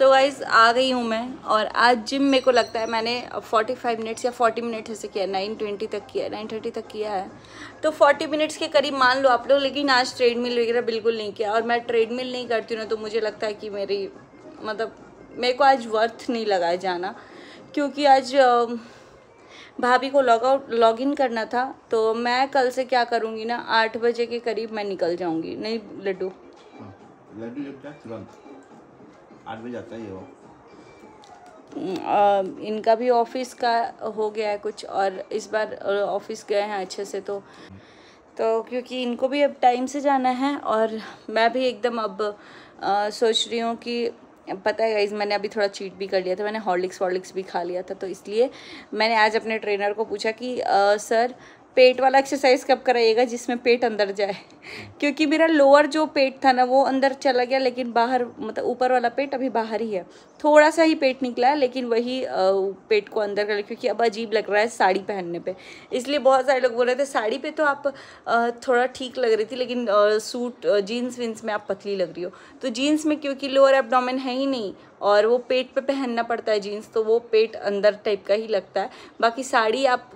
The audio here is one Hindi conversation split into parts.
सो गाइज आ गई हूँ मैं, और आज जिम मेरे को लगता है मैंने 45 मिनट्स या 40 मिनट ऐसे किया, 9:20 तक किया, 9:30 तक किया है, तो 40 मिनट्स के करीब मान लो आप लोग। लेकिन आज ट्रेडमिल वगैरह बिल्कुल नहीं किया, और मैं ट्रेडमिल नहीं करती हूँ ना, तो मुझे लगता है कि मेरी मतलब मेरे को आज वर्थ नहीं लगा है जाना, क्योंकि आज भाभी को लॉग इन करना था। तो मैं कल से क्या करूँगी ना, 8 बजे के करीब मैं निकल जाऊँगी। नहीं लड्डू, लड्डू जब तक तुरंत 8 बजे आता है वो। इनका भी ऑफिस का हो गया है कुछ, और इस बार ऑफिस गए हैं अच्छे से, तो क्योंकि इनको भी अब टाइम से जाना है, और मैं भी एकदम अब सोच रही हूँ कि पता है गाइस, मैंने अभी थोड़ा चीट भी कर लिया था, मैंने हॉर्लिक्स भी खा लिया था। तो इसलिए मैंने आज अपने ट्रेनर को पूछा कि सर पेट वाला एक्सरसाइज कब कराइएगा जिसमें पेट अंदर जाए, क्योंकि मेरा लोअर जो पेट था ना वो अंदर चला गया, लेकिन बाहर मतलब ऊपर वाला पेट अभी बाहर ही है, थोड़ा सा ही पेट निकला है, लेकिन वही पेट को अंदर कर लिया, क्योंकि अब अजीब लग रहा है साड़ी पहनने पे। इसलिए बहुत सारे लोग बोल रहे थे साड़ी पे तो आप थोड़ा ठीक लग रही थी, लेकिन सूट जीन्स विन्स में आप पतली लग रही हो। तो जीन्स में क्योंकि लोअर एब्डोमेन है ही नहीं, और वो पेट पे पहनना पड़ता है जीन्स, तो वो पेट अंदर टाइप का ही लगता है। बाकी साड़ी आप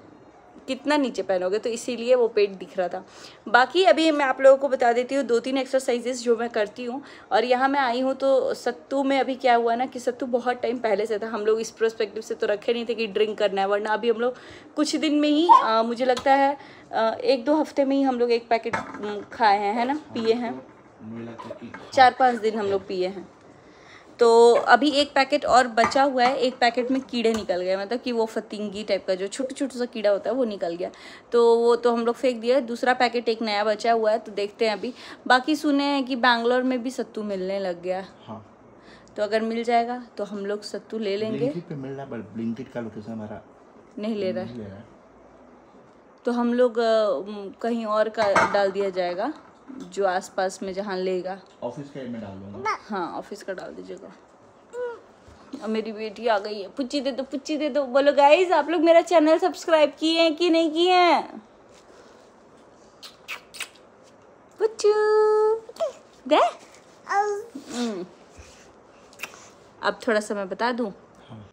कितना नीचे पहनोगे, तो इसीलिए वो पेट दिख रहा था। बाकी अभी मैं आप लोगों को बता देती हूँ 2-3 एक्सरसाइजेस जो मैं करती हूँ। और यहाँ मैं आई हूँ तो सत्तू में अभी क्या हुआ ना कि सत्तू बहुत टाइम पहले से था, हम लोग इस पर्सपेक्टिव से तो रखे नहीं थे कि ड्रिंक करना है, वरना अभी हम लोग कुछ दिन में ही मुझे लगता है 1-2 हफ्ते में ही हम लोग 1 पैकेट खाए हैं, है ना, पिए हैं। 4-5 दिन हम लोग पिए हैं। तो अभी 1 पैकेट और बचा हुआ है, 1 पैकेट में कीड़े निकल गए, मतलब कि वो फतिंगी टाइप का जो छोटा छोटा सा कीड़ा होता है वो निकल गया, तो वो तो हम लोग फेंक दिया। दूसरा पैकेट एक नया बचा हुआ है, तो देखते हैं अभी। बाकी सुने हैं कि बैंगलोर में भी सत्तू मिलने लग गया है। हाँ। तो अगर मिल जाएगा तो हम लोग सत्तू ले लेंगे। ब्लिंकिट पे मिल रहा है, पर ब्लिंकिट का लोकेशन हमारा नहीं ले रहा है, तो हम लोग कहीं और का डाल दिया जाएगा, जो आसपास में जहाँ लेगा। ऑफिस के में डाल दूंगा। हाँ ऑफिस का डाल दीजिएगा। अब मेरी बेटी आ गई है, पुच्ची दे दो, पुच्ची दे दो। बोलो गाइज, आप लोग मेरा चैनल सब्सक्राइब किए हैं कि नहीं किए हैं? पुच्चू दे। अब थोड़ा सा मैं बता दूं,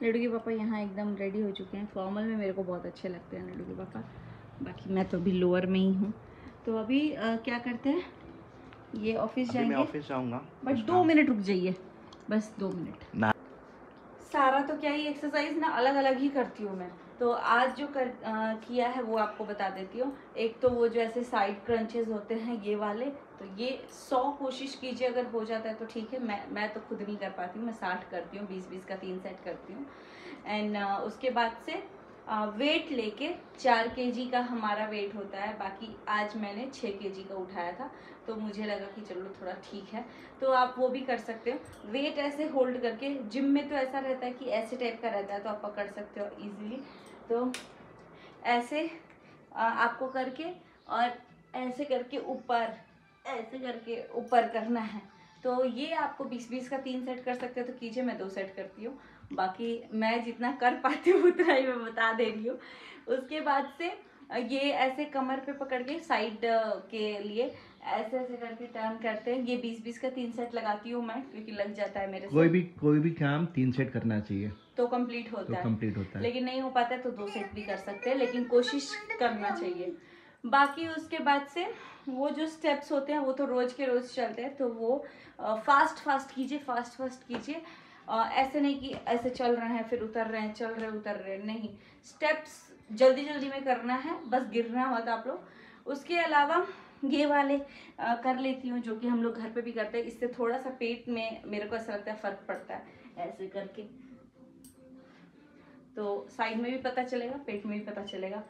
लड्डू के पापा यहाँ एकदम रेडी हो चुके हैं। फॉर्मल में मेरे को बहुत अच्छे लगते हैं लड्डू के पापा, बाकी मैं तो अभी लोअर में ही हूँ। तो अभी क्या करते हैं, ये ऑफिस जाएंगे। मैं ऑफिस जाऊंगा, बस 2 मिनट रुक जाइए, बस 2 मिनट ना। सारा तो क्या ही एक्सरसाइज ना अलग अलग ही करती हूँ मैं। तो आज जो किया है वो आपको बता देती हूँ। एक तो वो जो ऐसे साइड क्रंचेस होते हैं ये वाले, तो ये 100 कोशिश कीजिए, अगर हो जाता है तो ठीक है। मैं तो खुद नहीं कर पाती हूँ, मैं 60 करती हूँ, 20-20 का 3 सेट करती हूँ। एंड उसके बाद से वेट लेके 4 kg का हमारा वेट होता है। बाकी आज मैंने 6 kg का उठाया था, तो मुझे लगा कि चलो थोड़ा ठीक है, तो आप वो भी कर सकते हो। वेट ऐसे होल्ड करके, जिम में तो ऐसा रहता है कि ऐसे टाइप का रहता है, तो आप पकड़ सकते हो इजीली। तो ऐसे आपको करके, और ऐसे करके ऊपर, ऐसे करके ऊपर करना है। तो ये आपको 20-20 का 3 सेट कर सकते हो, तो कीजिए। मैं 2 सेट करती हूँ, बाकी मैं जितना कर पाती हूँ उतना ही मैं बता दे रही हूँ। उसके बाद से ये ऐसे कमर पे पकड़ के साइड के लिए ऐसे ऐसे करके टर्न करते हैं। ये 20-20 का 3 सेट लगाती हूँ मैं, क्योंकि लग जाता है मेरे से। कोई भी काम 3 सेट करना चाहिए, तो कंप्लीट होता है। लेकिन नहीं हो पाता है तो 2 सेट भी कर सकते हैं, लेकिन कोशिश करना चाहिए। बाकी उसके बाद से वो जो स्टेप्स होते हैं वो तो रोज के रोज चलते हैं, तो वो फास्ट कीजिए। ऐसे नहीं कि ऐसे चल रहे हैं फिर उतर रहे हैं, चल रहे उतर रहे हैं, नहीं। स्टेप्स जल्दी जल्दी में करना है, बस गिरना मत आप लोग। उसके अलावा ये वाले कर लेती हूँ, जो कि हम लोग घर पे भी करते हैं। इससे थोड़ा सा पेट में मेरे को ऐसा लगता है फर्क पड़ता है, ऐसे करके। तो साइड में भी पता चलेगा, पेट में भी पता चलेगा।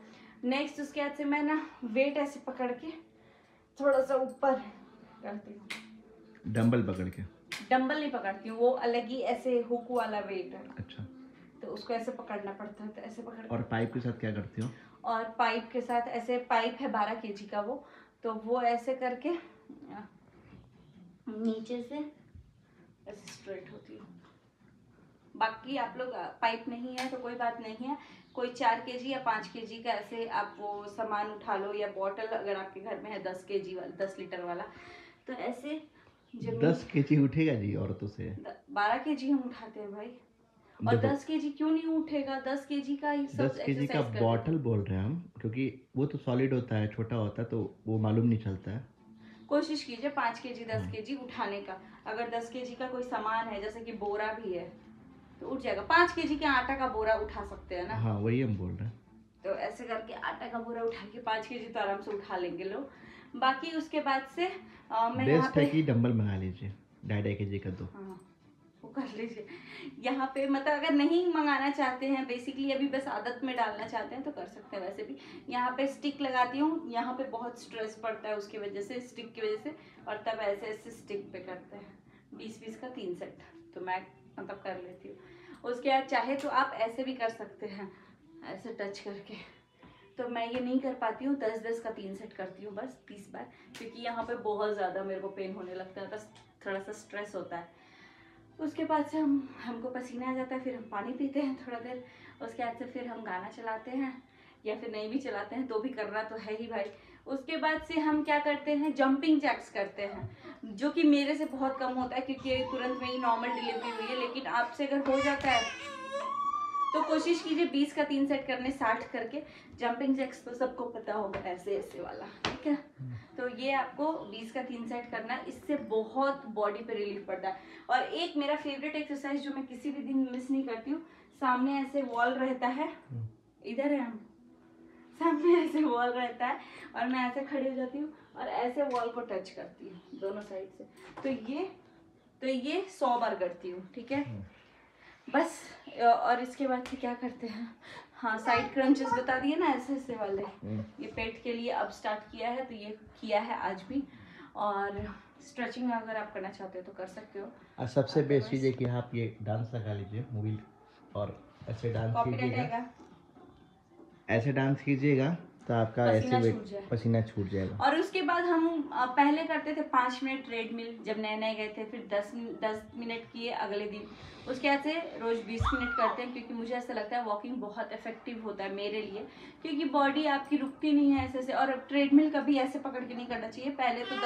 नेक्स्ट उसके बाद से मैं ना वेट ऐसे पकड़ के थोड़ा सा ऊपर करती हूँ। डंबल पकड़ के? डंबल नहीं पकड़ती हूँ, वो अलग ही ऐसे हुक वाला वेट है। अच्छा। तो उसको ऐसे पकड़ना पड़ता है, तो ऐसे पकड़। और पाइप के साथ क्या करती हो? और पाइप के साथ ऐसे, पाइप है 12 kg का वो, तो वो ऐसे करके नीचे से ऐसे स्ट्रेट होती हूँ। बाकी आप लोग पाइप नहीं है तो कोई बात नहीं है, कोई 4 kg या 5 kg का ऐसे आप वो सामान उठा लो, या बॉटल अगर आपके घर में है 10 kg वाला, 10 लीटर वाला, तो ऐसे जमीन 10 केजी उठेगा जी औरतों से? 12 केजी हम उठाते हैं भाई। और देखो 10 केजी क्यों नहीं उठेगा? 10 केजी का ही सब 10 केजी का एक्सरसाइज करते बॉटल बोल रहे हैं हम, क्योंकि वो तो सॉलिड होता है, छोटा होता है तो वो मालूम नहीं चलता है। हैं। कोशिश कीजिए 5 केजी 10 हाँ केजी उठाने का। अगर 10 केजी का कोई सामान है, जैसे कि बोरा भी है, तो उठ जाएगा। 5 केजी के आटा का बोरा उठा सकते हैं ना। हाँ वही हम बोल रहे हैं। तो ऐसे करके आटा का बोरा उठा के 5 केजी तो आराम से उठा लेंगे लोग। बाकी उसके बाद से मैं यहाँ बेस्ट पे है कि डंबल मंगा लीजिए, 2.5 केजी का दो। हाँ वो कर लीजिए। यहाँ पे मतलब अगर नहीं मंगाना चाहते हैं, बेसिकली अभी बस आदत में डालना चाहते हैं तो कर सकते हैं। वैसे भी यहाँ पे स्टिक लगाती हूँ, यहाँ पे बहुत स्ट्रेस पड़ता है उसकी वजह से, स्टिक की वजह से। और तब ऐसे ऐसे स्टिक पे करते हैं 20-20 का 3 सेट, तो मैं मतलब कर लेती हूँ। उसके बाद चाहे तो आप ऐसे भी कर सकते हैं, ऐसे टच करके। तो मैं ये नहीं कर पाती हूँ, 10-10 का 3 सेट करती हूँ बस 30 बार, क्योंकि यहाँ पे बहुत ज़्यादा मेरे को पेन होने लगता है, बस थोड़ा सा स्ट्रेस होता है। उसके बाद से हमको पसीना आ जाता है, फिर हम पानी पीते हैं थोड़ा देर। उसके बाद से फिर हम गाना चलाते हैं, या फिर नहीं भी चलाते हैं तो भी करना तो है ही भाई। उसके बाद से हम क्या करते हैं, जंपिंग जैक्स करते हैं, जो कि मेरे से बहुत कम होता है क्योंकि तुरंत में ही नॉर्मल डिलीवरी हुई है। लेकिन आपसे अगर हो जाता है तो कोशिश कीजिए 20 का 3 सेट करने, 60 करके। जंपिंग जैक्स तो सबको पता होगा, ऐसे ऐसे वाला, ठीक है। तो ये आपको 20 का 3 सेट करना है, इससे बहुत बॉडी पे रिलीफ पड़ता है। और एक मेरा फेवरेट एक्सरसाइज जो मैं किसी भी दिन मिस नहीं करती हूँ, सामने ऐसे वॉल रहता है, इधर है हम, सामने ऐसे वॉल रहता है और मैं ऐसे खड़ी हो जाती हूँ और ऐसे वॉल को टच करती हूँ दोनों साइड से। तो ये 100 बार करती हूँ, ठीक है बस। और इसके बाद से क्या करते हैं, हाँ साइड क्रंचेस बता दिए ना, ऐसे ऐसे वाले, ये पेट के लिए अब स्टार्ट किया है, तो ये किया है आज भी। और स्ट्रेचिंग अगर आप करना चाहते हो तो कर सकते हो। और सबसे बेस्ट चीज़ है कि आप ये डांस लगा लीजिए मूवी, और ऐसे डांस कॉपीराइट कीजिएगा, आएगा, ऐसे डांस कीजिएगा तो आपका पसीना ऐसे छूट जाए। पसीना छूट जाएगा। और उसके बाद हम पहले करते थे 5 मिनट ट्रेडमिल, जब नए नए गए थे, फिर 10 मिनट किए अगले दिन। उसके बाद से रोज 20 मिनट करते हैं, क्योंकि मुझे ऐसा लगता है वॉकिंग बहुत इफेक्टिव होता है मेरे लिए, क्योंकि बॉडी आपकी रुकती नहीं है ऐसे से। और ट्रेडमिल कभी ऐसे पकड़ के नहीं करना चाहिए। पहले तो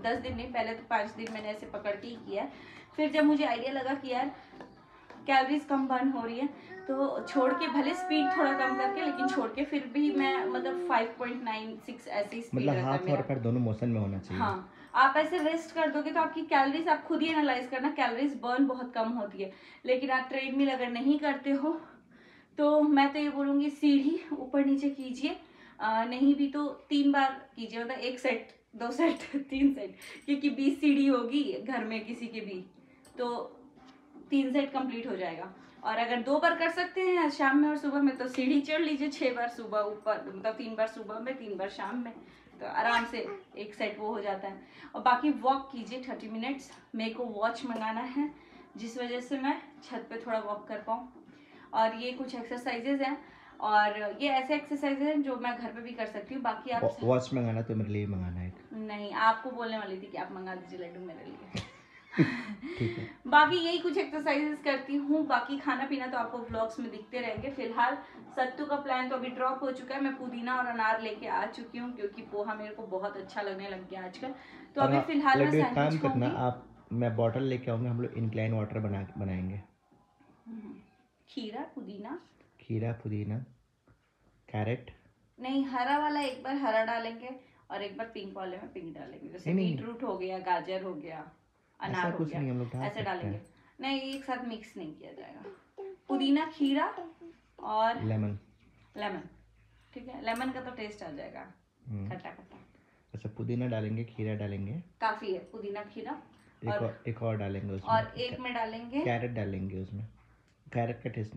10 दिन नहीं, पहले तो 5 दिन मैंने ऐसे पकड़ के ही किया। फिर जब मुझे आइडिया लगा कि यार कैलोरीज कम बर्न हो रही है, तो छोड़ के, भले स्पीड थोड़ा कम करके, लेकिन छोड़ के फिर भी मैं मतलब 5.96 ऐसी स्पीड मतलब रहता है हाथ मेरा। और पैर दोनों मोशन में होना चाहिए। हाँ, आप ऐसे रेस्ट कर दोगे तो आपकी कैलोरीज, आप खुद ही एनालाइज करना, कैलोरीज बर्न बहुत कम होती है। लेकिन आप ट्रेडमिल अगर नहीं करते हो तो मैं तो ये बोलूँगी सीढ़ी ऊपर नीचे कीजिए, नहीं भी तो 3 बार कीजिए, मतलब 1 सेट 2 सेट 3 सेट, क्योंकि 20 सीढ़ी होगी घर में किसी के भी, तो 3 सेट कंप्लीट हो जाएगा। और अगर 2 बार कर सकते हैं शाम में और सुबह में, तो सीढ़ी चढ़ लीजिए 6 बार सुबह ऊपर, मतलब 3 बार सुबह में 3 बार शाम में, तो आराम से 1 सेट वो हो जाता है। और बाकी वॉक कीजिए 30 मिनट्स। मेरे को वॉच मंगाना है, जिस वजह से मैं छत पे थोड़ा वॉक कर पाऊँ। और ये कुछ एक्सरसाइजेज हैं, और ये ऐसे एक्सरसाइजेज हैं जो मैं घर पे भी कर सकती हूँ। बाकी आप वॉच मंगाना तो मेरे लिए मंगाना है। नहीं, आपको बोलने वाली थी कि आप मंगा दीजिए लड्डू मेरे लिए। ठीक है। बाकी यही कुछ एक्सरसाइजेस करती हूँ, बाकी खाना पीना तो आपको व्लॉग्स में दिखते रहेंगे। फिलहाल सत्तू का प्लान तो अभी ड्रॉप हो चुका है। मैं पुदीना और अनार लेके आ चुकी हूँ, क्योंकि पोहा मेरे को बहुत अच्छा लगने लग गया आजकल। तो अभी फिलहाल मैं एक काम सैंडविच करना खाऊंगी। आप, मैं बॉटल लेके आऊँगा, हम लोग इंक्लाइन वाटर बनाएंगे। खीरा पुदीना, खीरा पुदीना कैरेट, नहीं हरा वाला एक बार हरा डालेंगे और एक बार पिंक वाले में पिंक डालेंगे, जैसे बीट रूट हो गया, गाजर हो गया, अनार हो गया, हम लोग ऐसे डालेंगे। नहीं, एक साथ मिक्स नहीं किया जाएगा। पुदीना, खीरा और लेमन, ठीक है। लेमन का तो टेस्ट आ जाएगा खट्टा खट्टा। अच्छा पुदीना डालेंगे, खीरा डालेंगे, काफी है पुदीना खीरा। एक और डालेंगे उसमें, और एक में डालेंगे कैरेट डालेंगे उसमें। कैरेट का टेस्ट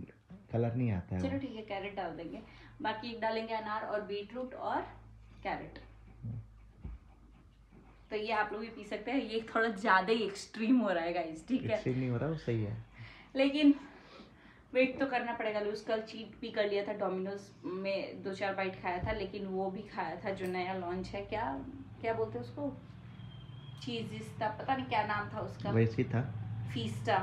कलर नहीं आता है। चलो ठीक है, कैरेट डाल देंगे। बाकी एक डालेंगे अनार और बीट रूट और कैरेट। तो ये आप लोग भी पी सकते हैं। ये थोड़ा ज्यादा ही एक्सट्रीम हो रहा है गाइस, ठीक है। एक्सट्रीम नहीं हो रहा, वो सही है, लेकिन वेट तो करना पड़ेगा लूज। कल चीट भी कर लिया था, डोमिनोज में 2-4 बाइट खाया था, लेकिन वो भी खाया था जो नया लॉन्च है, क्या बोलते हैं उसको, चीज़िस्ता, पता नहीं क्या नाम था उसका, वैसे था, फीस्टा,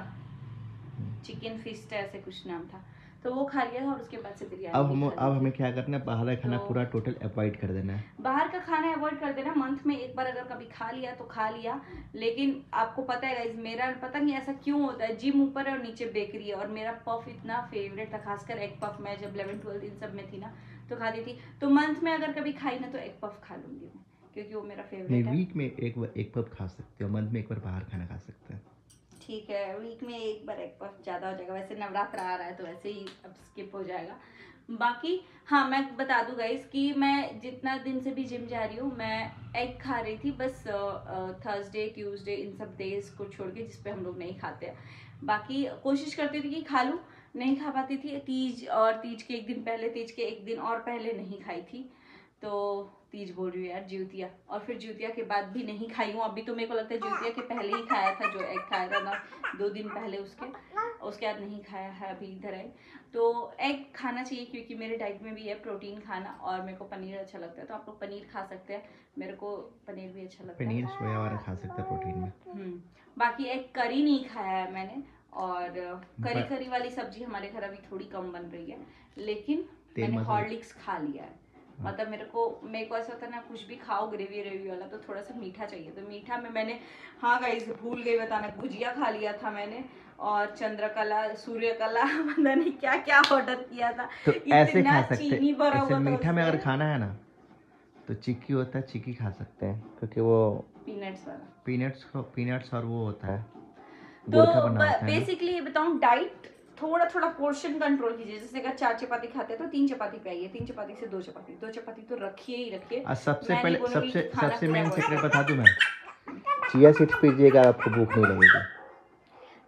चिकन फीस्टा ऐसे कुछ नाम था। तो वो खा लिया था और उसके बाद से बिरयानी। अब हमें क्या करना है, बाहर का खाना पूरा टोटल अवॉइड कर देना है। बाहर का खाना अवॉइड कर देना, मंथ में एक बार अगर कभी खा लिया तो खा लिया। लेकिन आपको पता है गाइस, मेरा पता नहीं ऐसा क्यों होता है, जिम ऊपर है और नीचे बेकरी है, और मेरा पफ इतना फेवरेट था, खासकर एग पफ। मैं जब 11th-12th इन सब में थी ना तो खाती थी, तो मंथ में अगर कभी खाई ना तो एग पफ खा लूंगी मैं, क्योंकि वो मेरा फेवरेट है। वीक में एक पफ खा सकते हो, मंथ में एक बार बाहर खाना खा सकते हैं। ठीक है, वीक में एक बार एग पफ ज़्यादा हो जाएगा, वैसे नवरात्र आ रहा है तो वैसे ही अब स्किप हो जाएगा। बाकी हाँ, मैं बता दूँ गाइस कि मैं जितना दिन से भी जिम जा रही हूँ, मैं एग खा रही थी बस थर्सडे ट्यूसडे इन सब डेज को छोड़ के, जिसपे हम लोग नहीं खाते। बाकी कोशिश करती थी कि खा लूँ, नहीं खा पाती थी। तीज और तीज के एक दिन पहले, तीज के एक दिन और पहले नहीं खाई थी, तो तीज बोल रही हूँ यार, ज्योतिया, और फिर ज्योतिया के बाद भी नहीं खाई हूँ। अभी तो मेरे को लगता है ज्योतिया के पहले ही खाया था, जो एग खाया था ना 2 दिन पहले, उसके बाद नहीं खाया है अभी इधर है। तो एग खाना चाहिए क्योंकि मेरे डाइट में भी है प्रोटीन खाना, और मेरे को पनीर अच्छा लगता है, तो आप लोग पनीर खा सकते हैं। मेरे को पनीर भी अच्छा लगता है, पनीर सोया वाला खा सकते हैं प्रोटीन में। बाकी एग करी नहीं खाया है मैंने, और करी वाली सब्जी हमारे घर अभी थोड़ी कम बन रही है, लेकिन मैंने हॉर्लिक्स खा लिया है। मतलब मेरे को ऐसा होता है ना, कुछ भी खाओ ग्रेवी वाला तो थोड़ा सा मीठा चाहिए, तो मीठा में मैंने, हाँ गाइस भूल गई बताना, गुजिया खा लिया था मैंने, और चंद्रकला, सूर्यकला, पता नहीं क्या क्या ऑर्डर किया था। तो ऐसे खा सकते चीनी भरा हुआ था मीठा में अगर खाना है ना तो चिक्की होता है, चिक्की खा सकते हैं, क्योंकि वो पीनट्स और वो होता है, तो बेसिकली ये बताऊं, डाइट थोड़ा पोर्शन कंट्रोल कीजिए। जैसे अगर 4 चपाती खाते हैं तो 3 चपाती खाइए, 3 चपाती से 2 चपाती तो रखिए ही रखिए। सबसे मेन सीक्रेट बता दूं मैं, चिया सीड्स पीजिएगा, आपको भूख नहीं लगेगी।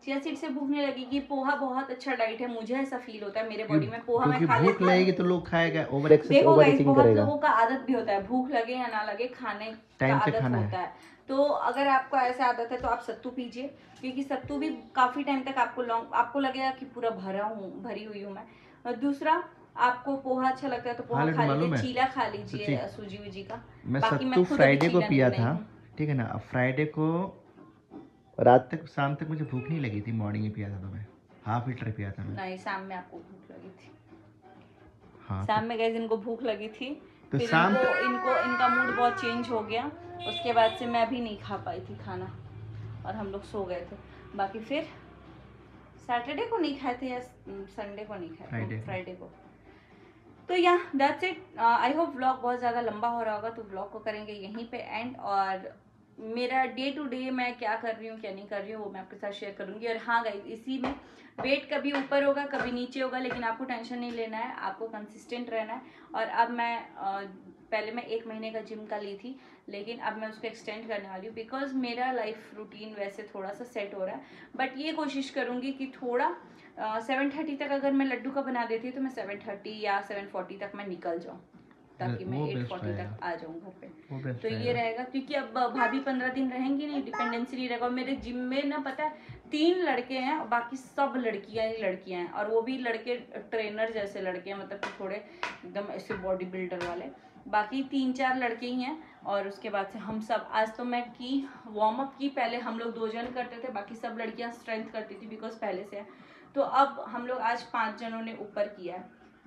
चिया सीड से भूख नहीं लगेगी। पोहा बहुत अच्छा डाइट है, मुझे ऐसा फील होता है मेरे बॉडी में। पोहा मैं खा लेती हूं, भूख लगेगी तो लोग खाएगा, ओवर ईटिंग करेगा। बहुत लोगों का आदत भी होता है, भूख लगे या ना लगे खाने का आदत होता है। तो अगर आपको ऐसा आदत है तो आप सत्तू पीजिए, क्योंकि सत्तू भी काफी टाइम तक आपको लगेगा कि पूरा भरी हुई हूँ मैं। और दूसरा, आपको पोहा अच्छा लगता है तो पोहा खा लीजिए, चीला खा लीजिए सूजी वूजी का। मैं सत्तू फ्राइडे को पिया था, ठीक है ना। अब फ्राइडे को रात तक, शाम तक मुझे भूख नहीं लगी थी, मॉर्निंग में पिया था तो मैं हाफ लीटर पिया था मैं। नहीं, शाम में आपको भूख लगी थी। हाँ, शाम में गाइस इनको भूख लगी थी, तो फिर शाम इनका मूड बहुत चेंज हो गया। उसके बाद से मैं भी नहीं खा पाई थी खाना, और हम लोग सो गए थे। बाकी फिर सैटरडे को नहीं खाए थे या संडे को नहीं खाए थे, फ्राइडे को। तो या that's it. I hope vlog बहुत ज़्यादा लंबा हो रहा होगा, तो व्लॉग को करेंगे यहीं पे एंड। और मेरा डे टू डे मैं क्या कर रही हूँ क्या नहीं कर रही हूँ वो मैं आपके साथ शेयर करूंगी। और हाँ गाइस, इसी में वेट कभी ऊपर होगा कभी नीचे होगा, लेकिन आपको टेंशन नहीं लेना है, आपको कंसिस्टेंट रहना है। और अब मैं पहले मैं 1 महीने का जिम का ली थी, लेकिन अब मैं उसको एक्सटेंड करने वाली हूँ, बिकॉज मेरा लाइफ रूटीन वैसे थोड़ा सा सेट हो रहा है। बट ये कोशिश करूँगी कि थोड़ा 7:30 तक अगर मैं लड्डू का बना देती हूँ तो मैं 7:30 या 7:40 तक मैं निकल जाऊँ, ताकि मैं 8:40 तक आ जाऊँ घर पे। तो ये रहेगा, क्योंकि अब भाभी 15 दिन रहेंगी नहीं, डिपेंडेंसी नहीं रहेगा। और मेरे जिम में ना पता है 3 लड़के हैं और बाकी सब लड़कियां ही लड़कियां हैं, और वो भी लड़के ट्रेनर जैसे लड़के हैं, मतलब कि थोड़े एकदम ऐसे बॉडी बिल्डर वाले। बाकी 3-4 लड़के ही हैं, और उसके बाद से हम सब। आज तो मैं की वार्म अप की, पहले हम लोग 2 जन करते थे, बाकी सब लड़कियां स्ट्रेंथ करती थी बिकॉज पहले से है। तो अब हम लोग आज 5 जनों ने ऊपर किया है,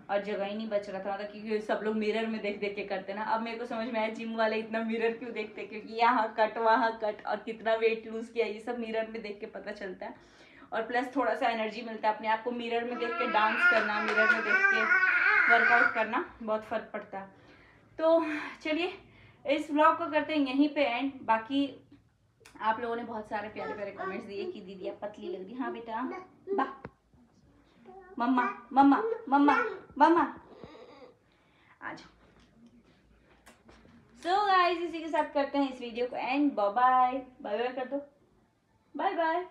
और जगह ही नहीं बच रहा था, क्योंकि सब लोग मिरर में देख देख के करते ना। अब मेरे को समझ में आया जिम वाले इतना मिरर क्यों देखते, क्योंकि यहाँ कट वहाँ कट, और कितना वेट लूज किया ये सब मिरर में देख के पता चलता है। और प्लस थोड़ा सा एनर्जी मिलता है अपने आप को, मिरर में देख के डांस करना, मिरर में देख के वर्कआउट करना, बहुत फर्क पड़ता है। तो चलिए इस व्लॉग को करते हैं यहीं पे एंड। बाकी आप लोगों ने बहुत सारे प्यारे प्यारे कमेंट्स दिए कि दीदी आप पतली लग रही। हाँ बेटा, बा मम्मा मम्मा मम्मा मम्मा आ जाओ। सो गाइस, इसी के साथ करते हैं इस वीडियो को end. Bye bye, bye bye कर दो, बाय बाय।